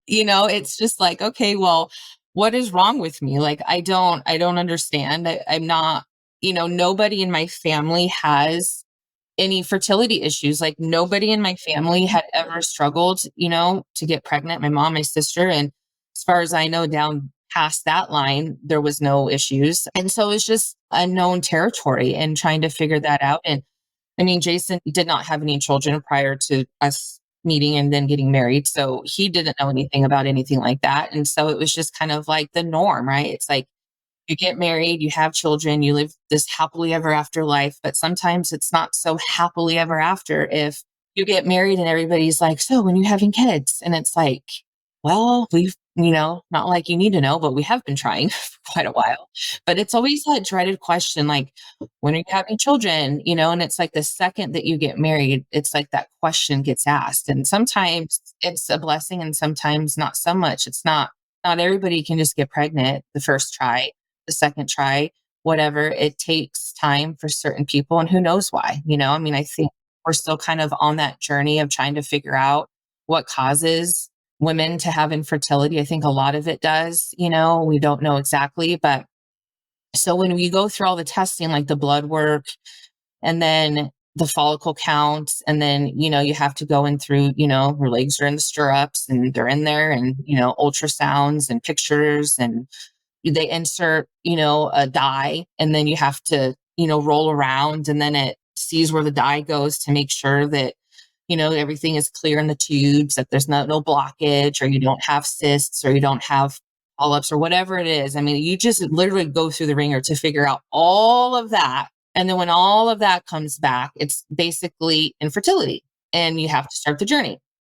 it's just like, okay, well, what is wrong with me? Like, I don't understand. I'm not, nobody in my family has any fertility issues. Like, nobody in my family had ever struggled, to get pregnant. My mom, my sister, and as far as I know, down past that line, there was no issues. And so it's just unknown territory and trying to figure that out. And I mean, Jason did not have any children prior to us meeting and then getting married. So he didn't know anything about anything like that. And so it was just kind of like the norm, right? It's like you get married, you have children, you live this happily ever after life. But sometimes it's not so happily ever after if you get married and everybody's like, so when you having kids? And it's like, well, we've, not like you need to know, but we have been trying for quite a while. But it's always that dreaded question, like, when are you having children? And it's like the second that you get married, it's like that question gets asked. And sometimes it's a blessing and sometimes not so much. Not everybody can just get pregnant the first try, the second try, whatever. It takes time for certain people, and who knows why. I mean, I think we're still kind of on that journey of trying to figure out what causes women to have infertility. I think a lot of it does, we don't know exactly. But so when we go through all the testing, like the blood work and then the follicle counts, and then, you have to go in through, your legs are in the stirrups and they're in there, and, ultrasounds and pictures, and they insert, a dye, and then you have to, roll around, and then it sees where the dye goes to make sure that, everything is clear in the tubes, that there's no blockage, or you don't have cysts, or you don't have polyps, or whatever it is. I mean, you just literally go through the ringer to figure out all of that. And then when all of that comes back, it's basically infertility, and you have to start the journey.